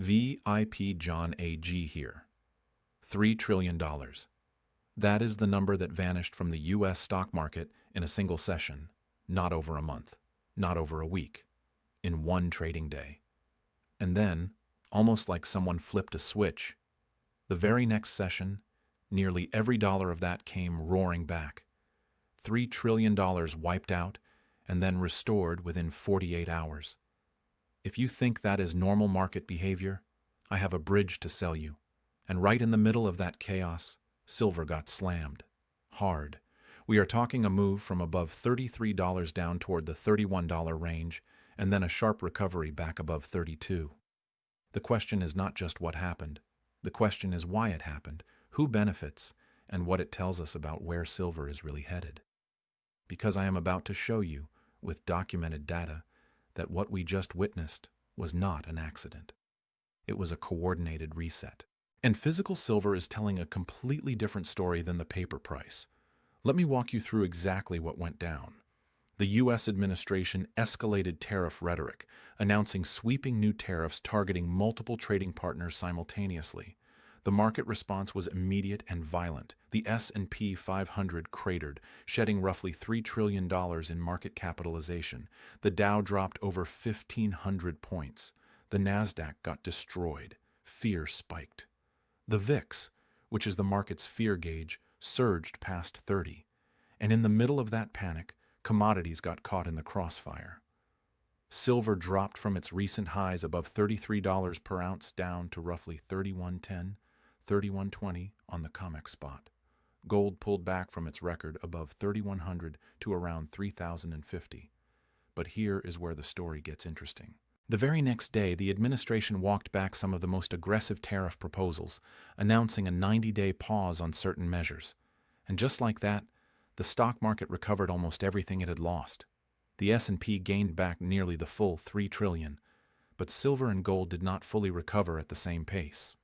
VIP John AG here. $3 trillion. That is the number that vanished from the U.S. stock market in a single session, not over a month, not over a week, in one trading day. And then, almost like someone flipped a switch, the very next session, nearly every dollar of that came roaring back. $3 trillion wiped out and then restored within 48 hours. If you think that is normal market behavior, I have a bridge to sell you. And right in the middle of that chaos, silver got slammed. Hard. We are talking a move from above $33 down toward the $31 range, and then a sharp recovery back above 32. The question is not just what happened. The question is why it happened, who benefits, and what it tells us about where silver is really headed. Because I am about to show you, with documented data, that what we just witnessed was not an accident. It was a coordinated reset. And physical silver is telling a completely different story than the paper price. Let me walk you through exactly what went down. The U.S. administration escalated tariff rhetoric, announcing sweeping new tariffs targeting multiple trading partners simultaneously. The market response was immediate and violent. The S&P 500 cratered, shedding roughly $3 trillion in market capitalization. The Dow dropped over 1,500 points. The Nasdaq got destroyed. Fear spiked. The VIX, which is the market's fear gauge, surged past 30. And in the middle of that panic, commodities got caught in the crossfire. Silver dropped from its recent highs above $33 per ounce down to roughly $31.10, $31.20 on the COMEX spot. Gold pulled back from its record above 3,100 to around 3,050. But here is where the story gets interesting. The very next day, the administration walked back some of the most aggressive tariff proposals, announcing a 90-day pause on certain measures. And just like that, the stock market recovered almost everything it had lost. The S&P gained back nearly the full $3 trillion, but silver and gold did not fully recover at the same pace.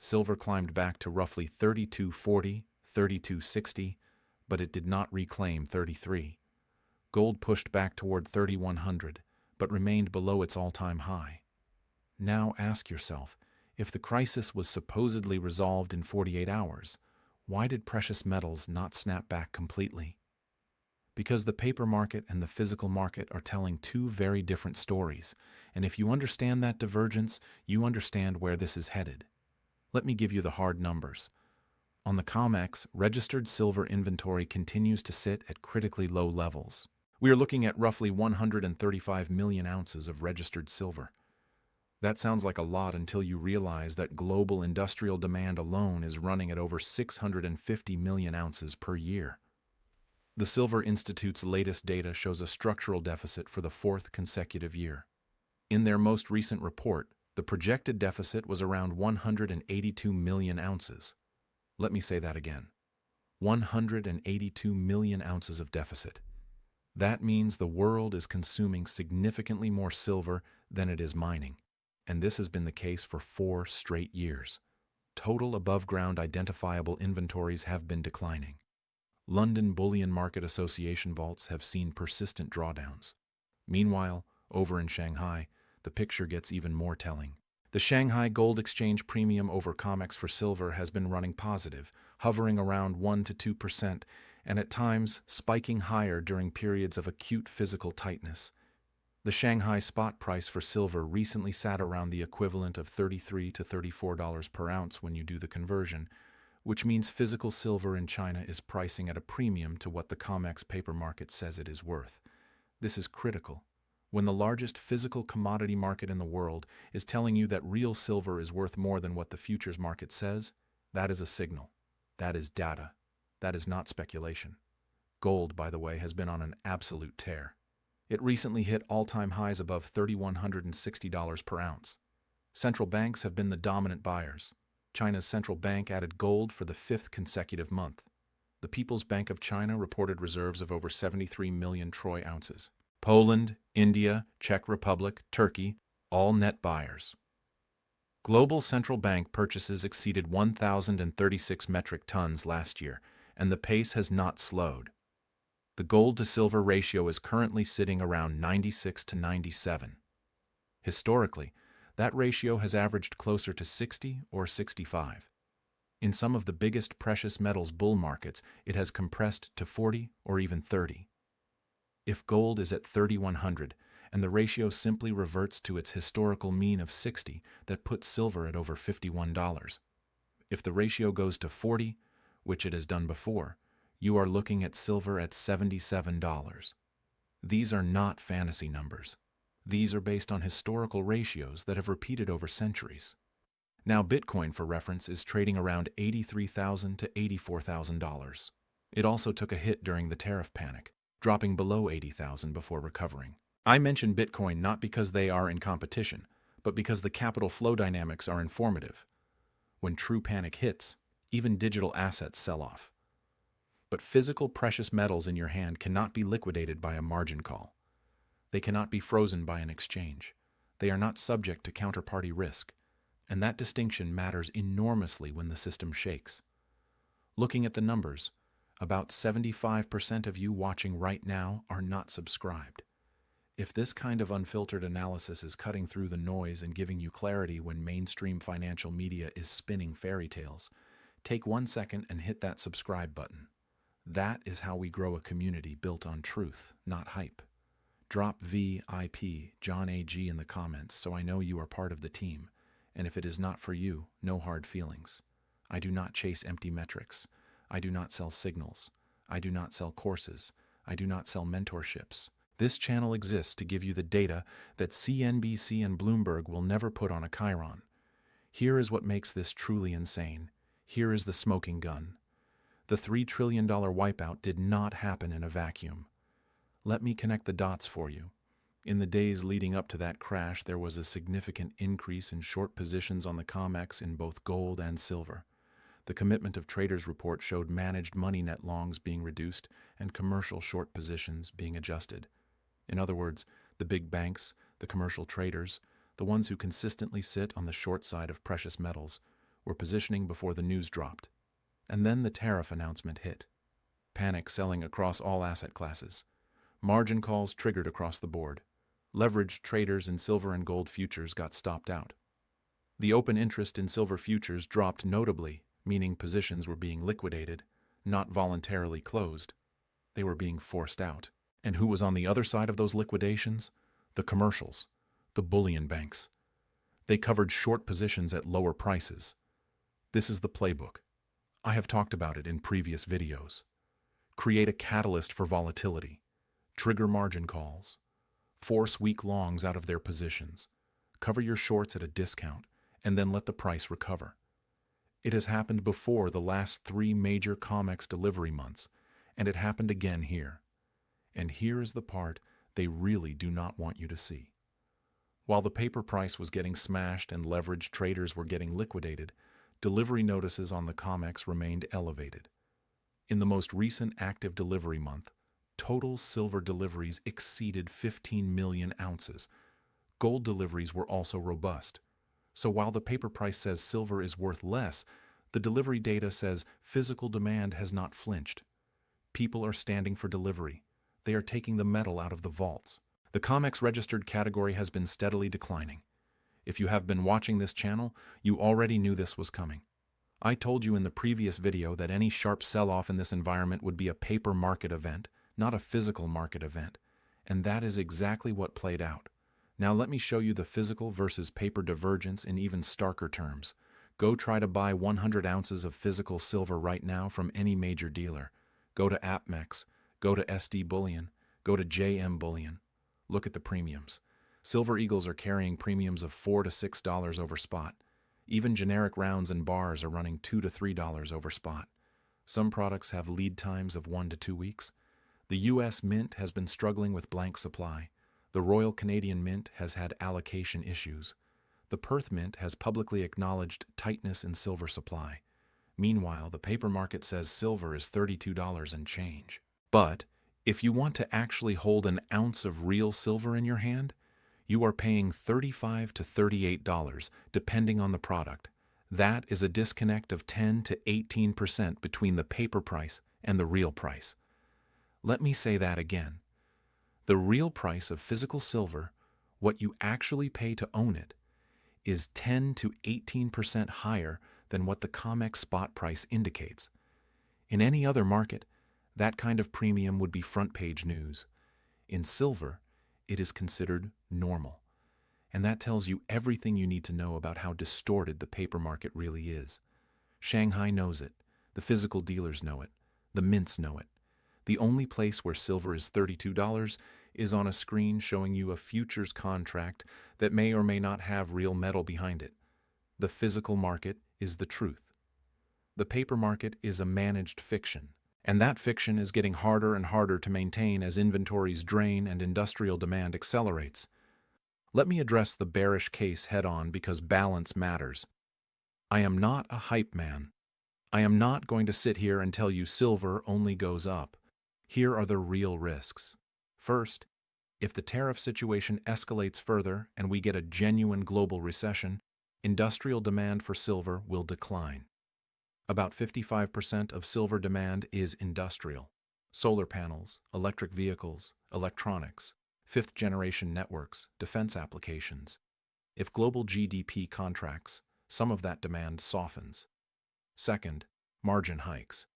Silver climbed back to roughly 32.40, 32.60, but it did not reclaim 33. Gold pushed back toward 3,100, but remained below its all-time high. Now ask yourself, if the crisis was supposedly resolved in 48 hours, why did precious metals not snap back completely? Because the paper market and the physical market are telling two very different stories, and if you understand that divergence, you understand where this is headed. Let me give you the hard numbers. On the COMEX, registered silver inventory continues to sit at critically low levels. We are looking at roughly 135 million ounces of registered silver. That sounds like a lot until you realize that global industrial demand alone is running at over 650 million ounces per year. The Silver Institute's latest data shows a structural deficit for the fourth consecutive year. In their most recent report, the projected deficit was around 182 million ounces. Let me say that again. 182 million ounces of deficit. That means the world is consuming significantly more silver than it is mining. And this has been the case for 4 straight years. Total above-ground identifiable inventories have been declining. London Bullion Market Association vaults have seen persistent drawdowns. Meanwhile, over in Shanghai, the picture gets even more telling. The Shanghai Gold Exchange premium over COMEX for silver has been running positive, hovering around 1 to 2%, and at times spiking higher during periods of acute physical tightness. The Shanghai spot price for silver recently sat around the equivalent of $33 to $34 per ounce when you do the conversion, which means physical silver in China is pricing at a premium to what the COMEX paper market says it is worth. This is critical. When the largest physical commodity market in the world is telling you that real silver is worth more than what the futures market says, that is a signal. That is data. That is not speculation. Gold, by the way, has been on an absolute tear. It recently hit all-time highs above $3,160 per ounce. Central banks have been the dominant buyers. China's central bank added gold for the 5th consecutive month. The People's Bank of China reported reserves of over 73 million troy ounces. Poland, India, Czech Republic, Turkey, all net buyers. Global central bank purchases exceeded 1,036 metric tons last year, and the pace has not slowed. The gold-to-silver ratio is currently sitting around 96 to 97. Historically, That ratio has averaged closer to 60 or 65. In some of the biggest precious metals bull markets, it has compressed to 40 or even 30. If gold is at 3,100 and the ratio simply reverts to its historical mean of 60, that puts silver at over $51. If the ratio goes to 40, which it has done before, you are looking at silver at $77. These are not fantasy numbers. These are based on historical ratios that have repeated over centuries. Now, Bitcoin, for reference, is trading around $83,000 to $84,000. It also took a hit during the tariff panic, dropping below $80,000 before recovering. I mention Bitcoin not because they are in competition, but because the capital flow dynamics are informative. When true panic hits, even digital assets sell off. But physical precious metals in your hand cannot be liquidated by a margin call. They cannot be frozen by an exchange. They are not subject to counterparty risk, and that distinction matters enormously when the system shakes. Looking at the numbers, about 75% of you watching right now are not subscribed. If this kind of unfiltered analysis is cutting through the noise and giving you clarity when mainstream financial media is spinning fairy tales, take 1 second and hit that subscribe button. That is how we grow a community built on truth, not hype. Drop VIP John AG in the comments so I know you are part of the team. And if it is not for you, no hard feelings. I do not chase empty metrics. I do not sell signals. I do not sell courses. I do not sell mentorships. This channel exists to give you the data that CNBC and Bloomberg will never put on a chyron. Here is what makes this truly insane. Here is the smoking gun. The $3 trillion wipeout did not happen in a vacuum. Let me connect the dots for you. In the days leading up to that crash, there was a significant increase in short positions on the COMEX in both gold and silver. The Commitment of Traders report showed managed money net longs being reduced and commercial short positions being adjusted. In other words, the big banks, the commercial traders, the ones who consistently sit on the short side of precious metals, were positioning before the news dropped. And then the tariff announcement hit. Panic selling across all asset classes. Margin calls triggered across the board. Leveraged traders in silver and gold futures got stopped out. The open interest in silver futures dropped notably, meaning positions were being liquidated, not voluntarily closed. They were being forced out. And who was on the other side of those liquidations? The commercials, the bullion banks. They covered short positions at lower prices. This is the playbook. I have talked about it in previous videos. Create a catalyst for volatility. Trigger margin calls. Force weak longs out of their positions. Cover your shorts at a discount, and then let the price recover. It has happened before the last 3 major COMEX delivery months, and it happened again here. And here is the part they really do not want you to see. While the paper price was getting smashed and leveraged traders were getting liquidated, delivery notices on the COMEX remained elevated. In the most recent active delivery month, total silver deliveries exceeded 15 million ounces. Gold deliveries were also robust. So while the paper price says silver is worth less, the delivery data says physical demand has not flinched. People are standing for delivery. They are taking the metal out of the vaults. The COMEX registered category has been steadily declining. If you have been watching this channel, you already knew this was coming. I told you in the previous video that any sharp sell-off in this environment would be a paper market event, not a physical market event. And that is exactly what played out. Now let me show you the physical versus paper divergence in even starker terms. Go try to buy 100 ounces of physical silver right now from any major dealer. Go to APMEX, go to SD Bullion, go to JM Bullion. Look at the premiums. Silver Eagles are carrying premiums of $4 to $6 over spot. Even generic rounds and bars are running $2 to $3 over spot. Some products have lead times of 1 to 2 weeks. The U.S. Mint has been struggling with blank supply. The Royal Canadian Mint has had allocation issues. The Perth Mint has publicly acknowledged tightness in silver supply. Meanwhile, the paper market says silver is $32 and change. But if you want to actually hold an ounce of real silver in your hand, you are paying $35 to $38, depending on the product. That is a disconnect of 10 to 18% between the paper price and the real price. Let me say that again. The real price of physical silver, what you actually pay to own it, is 10 to 18% higher than what the COMEX spot price indicates. In any other market, that kind of premium would be front-page news. In silver, it is considered normal. And that tells you everything you need to know about how distorted the paper market really is. Shanghai knows it. The physical dealers know it. The mints know it. The only place where silver is $32 is on a screen showing you a futures contract that may or may not have real metal behind it. The physical market is the truth. The paper market is a managed fiction, and that fiction is getting harder and harder to maintain as inventories drain and industrial demand accelerates. Let me address the bearish case head-on because balance matters. I am not a hype man. I am not going to sit here and tell you silver only goes up. Here are the real risks. First, if the tariff situation escalates further and we get a genuine global recession, industrial demand for silver will decline. About 55% of silver demand is industrial. Solar panels, electric vehicles, electronics, fifth-generation networks, defense applications. If global GDP contracts, some of that demand softens. Second, margin hikes.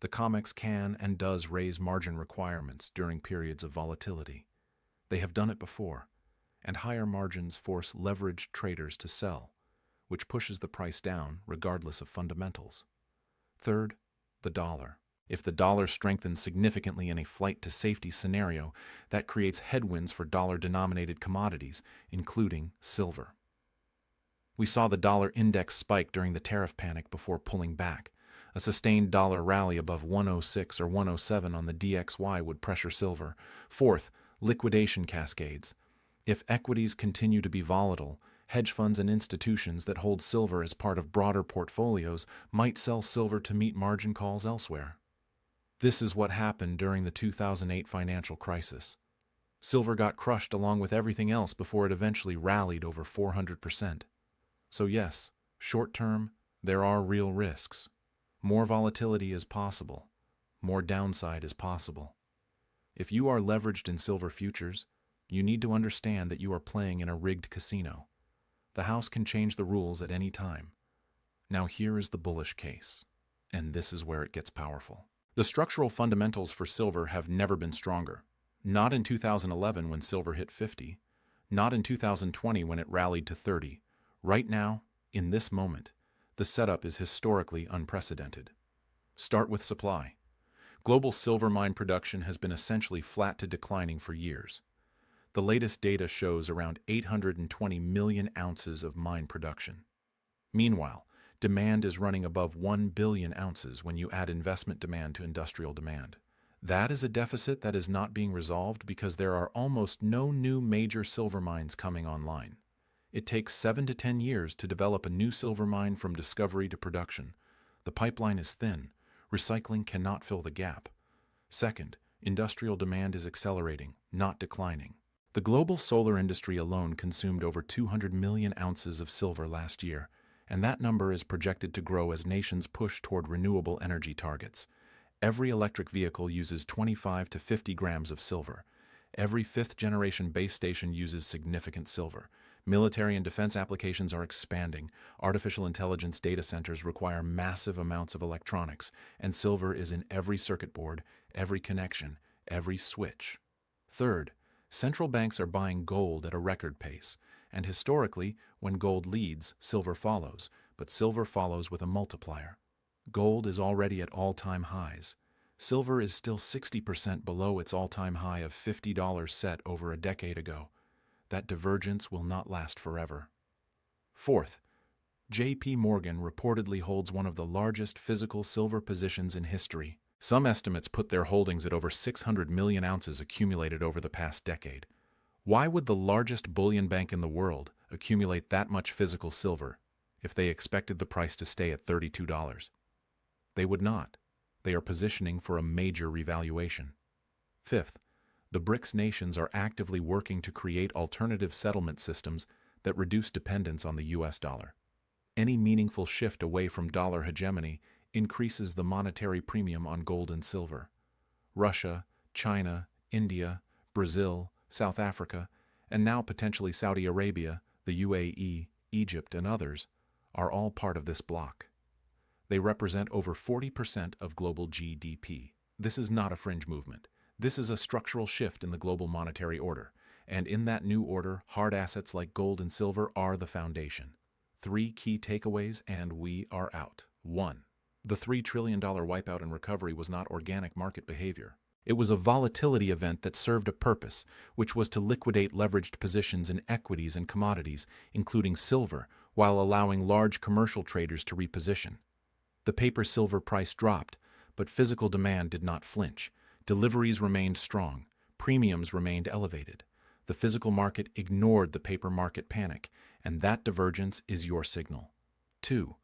The COMEX can and does raise margin requirements during periods of volatility. They have done it before, and higher margins force leveraged traders to sell, which pushes the price down regardless of fundamentals. Third, the dollar. If the dollar strengthens significantly in a flight to safety scenario, that creates headwinds for dollar-denominated commodities, including silver. We saw the dollar index spike during the tariff panic before pulling back. A sustained dollar rally above 106 or 107 on the DXY would pressure silver. Fourth, liquidation cascades. If equities continue to be volatile, hedge funds and institutions that hold silver as part of broader portfolios might sell silver to meet margin calls elsewhere. This is what happened during the 2008 financial crisis. Silver got crushed along with everything else before it eventually rallied over 400%. So yes, short-term, there are real risks. More volatility is possible. More downside is possible. If you are leveraged in silver futures, you need to understand that you are playing in a rigged casino. The house can change the rules at any time. Now here is the bullish case, and this is where it gets powerful. The structural fundamentals for silver have never been stronger. Not in 2011 when silver hit 50. Not in 2020 when it rallied to 30. Right now, in this moment, the setup is historically unprecedented. Start with supply. Global silver mine production has been essentially flat to declining for years. The latest data shows around 820 million ounces of mine production. Meanwhile, demand is running above 1 billion ounces when you add investment demand to industrial demand. That is a deficit that is not being resolved because there are almost no new major silver mines coming online. It takes 7 to 10 years to develop a new silver mine from discovery to production. The pipeline is thin. Recycling cannot fill the gap. Second, industrial demand is accelerating, not declining. The global solar industry alone consumed over 200 million ounces of silver last year, and that number is projected to grow as nations push toward renewable energy targets. Every electric vehicle uses 25 to 50 grams of silver. Every fifth-generation base station uses significant silver. Military and defense applications are expanding. Artificial intelligence data centers require massive amounts of electronics, and silver is in every circuit board, every connection, every switch. Third, central banks are buying gold at a record pace, and historically, when gold leads, silver follows, but silver follows with a multiplier. Gold is already at all-time highs. Silver is still 60% below its all-time high of $50 set over a decade ago. That divergence will not last forever. Fourth, J.P. Morgan reportedly holds one of the largest physical silver positions in history. Some estimates put their holdings at over 600 million ounces accumulated over the past decade. Why would the largest bullion bank in the world accumulate that much physical silver if they expected the price to stay at $32? They would not. They are positioning for a major revaluation. Fifth, the BRICS nations are actively working to create alternative settlement systems that reduce dependence on the US dollar. Any meaningful shift away from dollar hegemony increases the monetary premium on gold and silver. Russia, China, India, Brazil, South Africa, and now potentially Saudi Arabia, the UAE, Egypt, and others, are all part of this bloc. They represent over 40% of global GDP. This is not a fringe movement. This is a structural shift in the global monetary order. And in that new order, hard assets like gold and silver are the foundation. 3 key takeaways, and we are out. 1. The $3 trillion wipeout and recovery was not organic market behavior. It was a volatility event that served a purpose, which was to liquidate leveraged positions in equities and commodities, including silver, while allowing large commercial traders to reposition. The paper silver price dropped, but physical demand did not flinch. Deliveries remained strong. Premiums remained elevated. The physical market ignored the paper market panic, and that divergence is your signal. 2.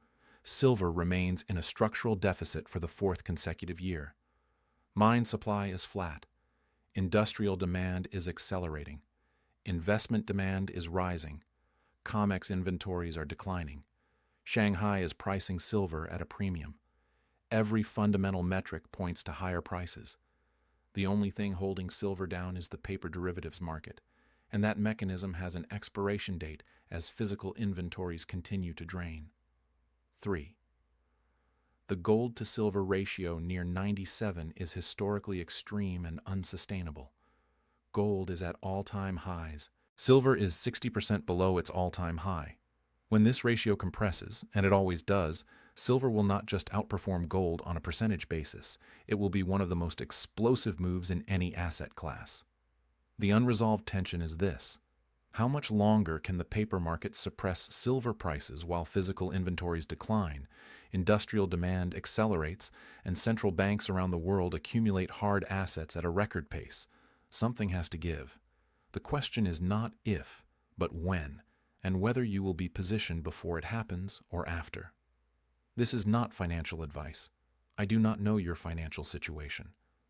Silver remains in a structural deficit for the 4th consecutive year. Mine supply is flat. Industrial demand is accelerating. Investment demand is rising. COMEX inventories are declining. Shanghai is pricing silver at a premium. Every fundamental metric points to higher prices. The only thing holding silver down is the paper derivatives market, and that mechanism has an expiration date as physical inventories continue to drain. 3. The gold-to-silver ratio near 97 is historically extreme and unsustainable. Gold is at all-time highs. Silver is 60% below its all-time high. When this ratio compresses, and it always does, silver will not just outperform gold on a percentage basis. It will be one of the most explosive moves in any asset class. The unresolved tension is this: how much longer can the paper market suppress silver prices while physical inventories decline, industrial demand accelerates, and central banks around the world accumulate hard assets at a record pace? Something has to give. The question is not if, but when, and whether you will be positioned before it happens or after. This is not financial advice. I do not know your financial situation.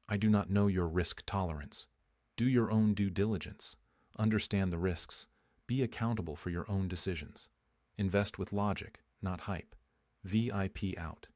I do not know your risk tolerance. Do your own due diligence. Understand the risks. Be accountable for your own decisions. Invest with logic, not hype. VIP out.